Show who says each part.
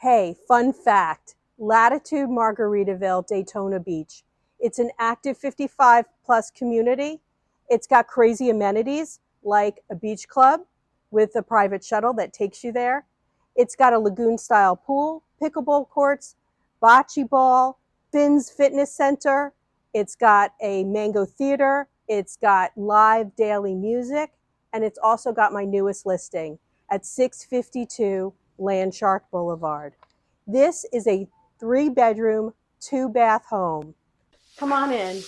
Speaker 1: Hey, fun fact, Latitude Margaritaville, Daytona Beach. It's an active 55 plus community. It's got crazy amenities like a beach club with a private shuttle that takes you there. It's got a lagoon style pool, pickleball courts, bocce ball, Finn's Fitness Center. It's got a mango theater. It's got live daily music. And it's also got my newest listing at 652 Landshark Blvd. This is a 3-bedroom, 2-bath home. Come on in.